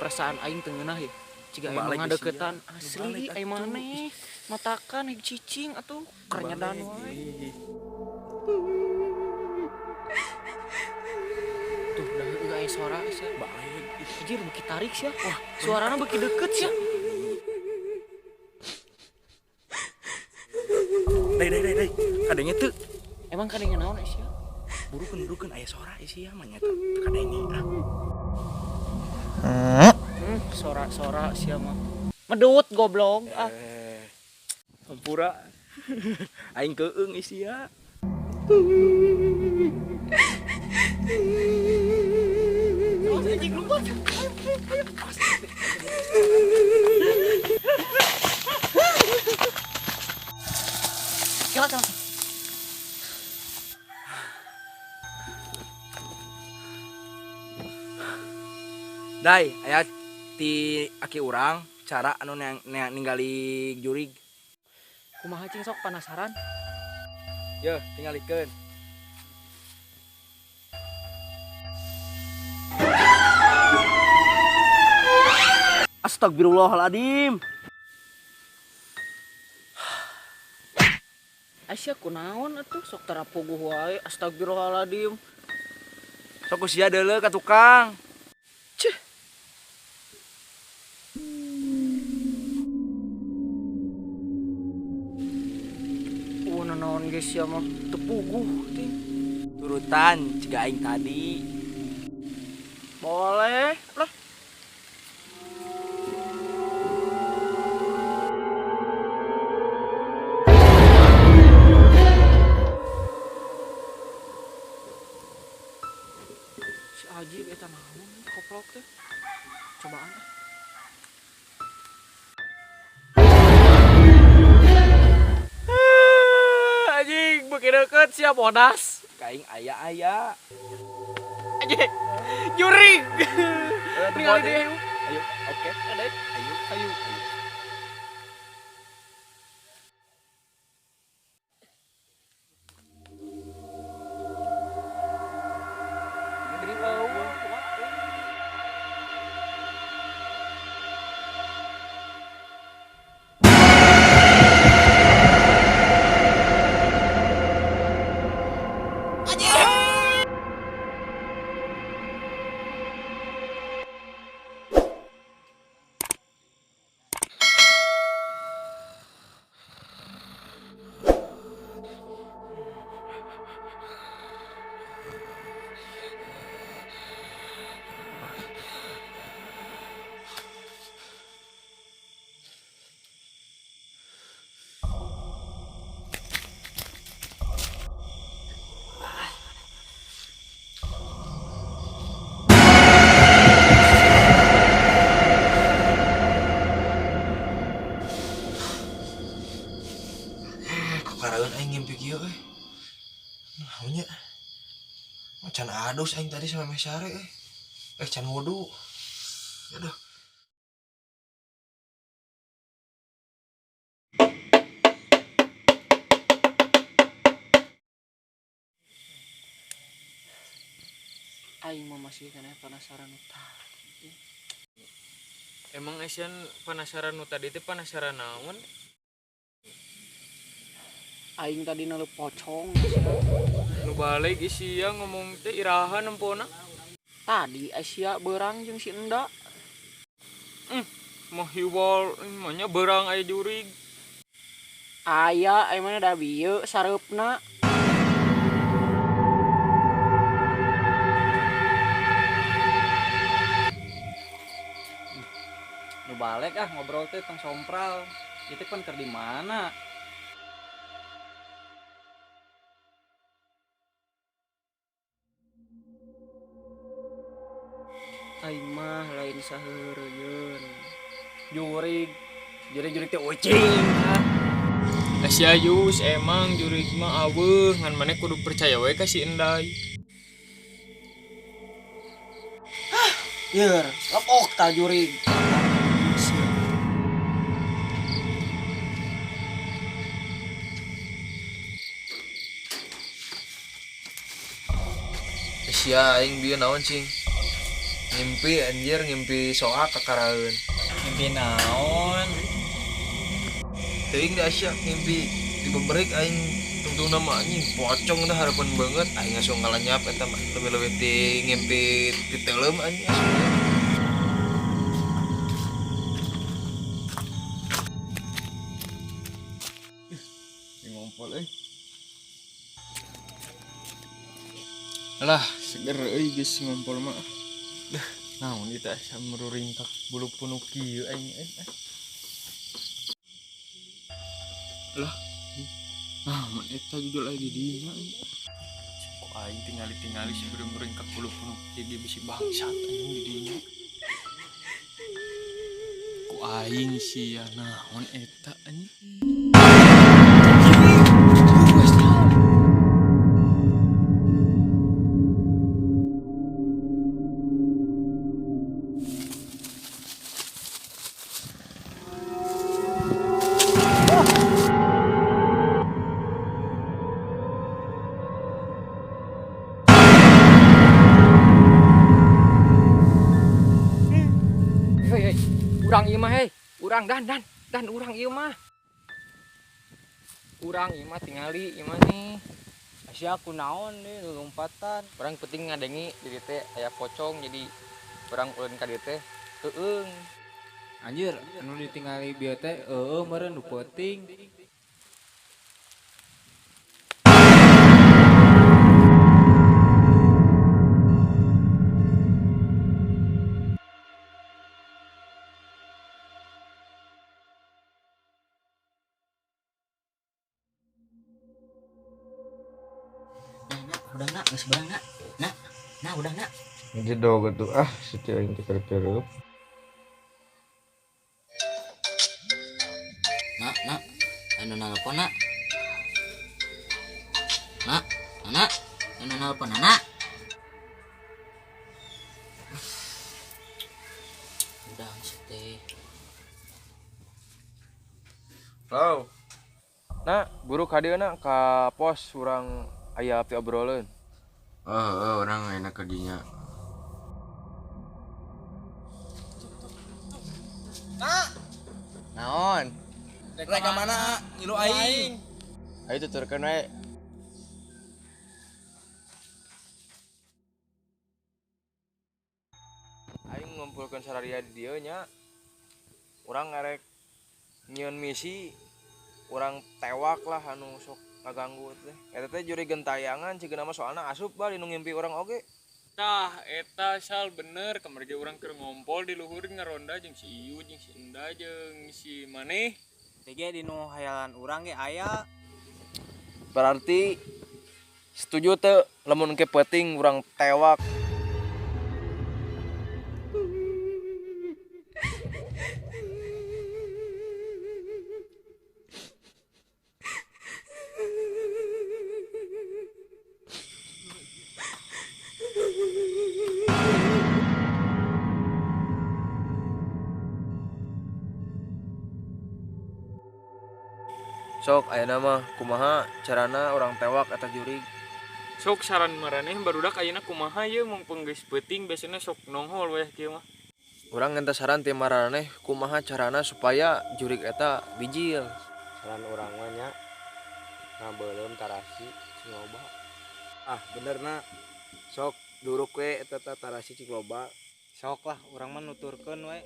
perasaan aing teu ngeunah ya. Ciga aing ngadeukeutan asli aing maneh. Matakan hig cicing atuh karnyadan wae. Tuh dah enggak aya suara sia. Balik. Anjir beuki tarik sia. Wah, suarana beuki deukeut sia. Dai. Kadenge teu. Emang kadenge naon sia? Burukeun aya suara sia mah nya teu kadenge. Sora sia mah. Medut goblok ah. Hampura. Aing keueung sia. Anjing lupa. Kela. Dai, aya ti aki urang cara anu ningali jurig. Kumaha cing sok penasaran? Yeuh, tingalikeun. Astagfirullahaladzim. Asya kunaon atuh sok tarapuguh wae astagfirullahaladzim. Sok sia deuleu ka tukang. Ceh. Naon geus sia mah teu puguh ting. Turutan ciga aing tadi. Boleh lah. Si Aji eta naon koplok teh. Cobaan ah. Anjing beuki deukeut sia bodas. Kaing aya. Anjing. Jurig. Ningali deh. deui. Ayo, oke. Ayo. Karaeun aing ngimpi kieu euy. Naon nya? Macan adus aing tadi sama mesare can wudu. Aduh. Aing mah masih kana penasaran tadi. Emang Asian penasaran nu tadi teh penasaran naon? Aing tadi naleup pocong. Nu balik sia ngomong teh iraha nempona. Tadi Asia beurang jeung si Enda. Mah hiwal nya beurang aya jurig. Aya emang da bieu sareupna. Nu balik ngobrol teh tong sompral. Itu kan keur di mana? Aing mah lain saheureuyeun. Jurig teh ucing. Asia Yus emang jurig mah aweuh ngan maneh kudu percaya wae ka si Endai. Yeur, lepok tah jurig. Sia aing bieu naon cing? Ngimpi anjir, ngimpi soak kakaraeun. Mimpi naon? Teuing da Asya ngimpi dibeberik aing tungtung nama anjing pocong dah harapan banget aing asuh ngalanyap eta mah leuwih-leuwih ti ngimpi ti teuleum anjing asuh. Ngompol Alah, seger geus ngompol mah. Naon ieu teh samururingkak bulu punuk kieu aing. Lah. Naon eta judul aya di dinya. Kok aing tingali si mururingkak bulu punuk jadi bisi bangsat anjing di dinya. Kok aing sia naon eta anjing. Hei, urang ieu mah hei. Urang dan urang ieu mah. Urang ieu mah tingali ieu mah nih. Sia kunaon nih lompatan. Urang penting ngadengi di dieu teh aya pocong jadi urang ulun ka dieu teh teueung. Anjir, anu ditinggali bieu teh meureun nu penting. Udah nak, geus beurang nak. Nah udah nak. Jedog atuh setiap aing teh kereup. Nak. Anu nelpon nak. Nak. Anu nelpon nak. Udah teh. Halo. Nah, buru ka dieu na ka pos urang aya api obroleun. Orang enak ke dinya. Naon? Rek ka mana? Ngilu aing. Ayo tuturkeun we. Aing ngumpulkeun sararia di dieu nya. Urang ngarek nyieun misi. Urang tewak lah anu sok ngaganggu teh. Eta teh juri gentayangan cigana mah soalna asup bari nu ngimpi urang oge. Tah, eta sal bener kamari urang keur ngompol di luhur ngaronda jeung si Iyu jeung si Enda jeung si Maneh. Tege di nu hayalan urang ge aya. Berarti setuju teu lamun ke peuting urang tewak. Sok ayeuna mah kumaha carana orang tewak eta jurig. Sok saran maraneh barudak ayeuna kumaha ye mumpung geus peuting biasana sok nongol we kieu mah. Urang ngenta saran ti maraneh kumaha carana supaya jurig eta bijil. Saran urang mah nya ngabeuleuh tarasi Cikloba. Bener na. Sok duruk we eta tarasi Cikloba. Sok lah urang mah nuturkeun we.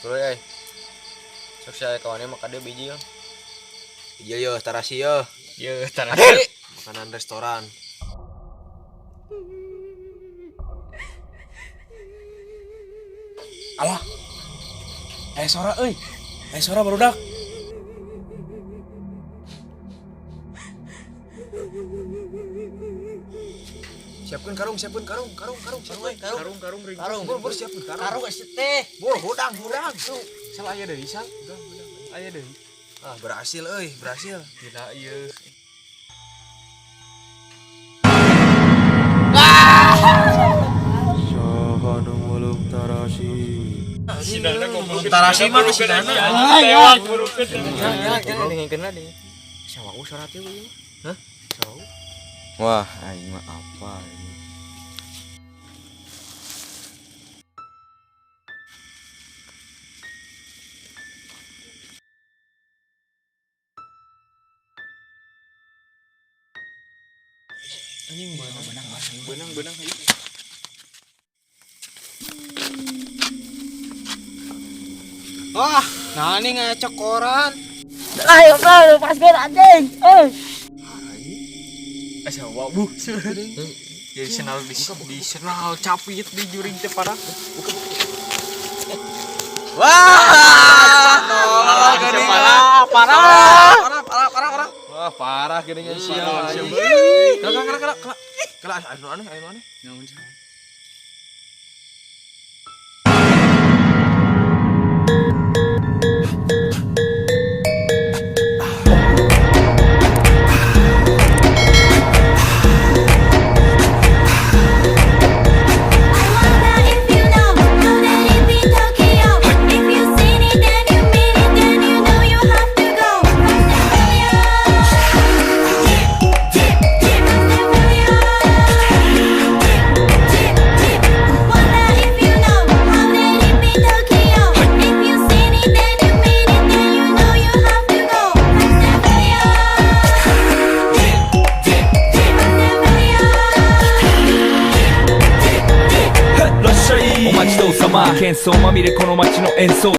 Tuh euy. Sok saya kawannya mah kade bijil. Bijil yo tarasi yo. Ye tarasi. Makanan restoran. Alah. Sora euy. Sora barudak. Siapkeun karung. Karung ring. Bur siapkeun karung. Karung geus teh. Bur hudang. Tuh, salah aya deui sang. Aya deui. Berhasil euy, berhasil. Gila ieu. Saha nu meuleuh tarasi. Sinana ngomong Tarasi mah ke sinana. ya burukeun Dengekeun lah deh. Sawau syaratnya we. Hah? Sawau. Wah, aing mah apa ini? benang Wah, nah ini ngecek koran. Ayo bro, pas gue anjing. asa wabu jadi senal di senal capit di juring teh parah Wah, geuning parah. wah parah geuning sia kala anu aneh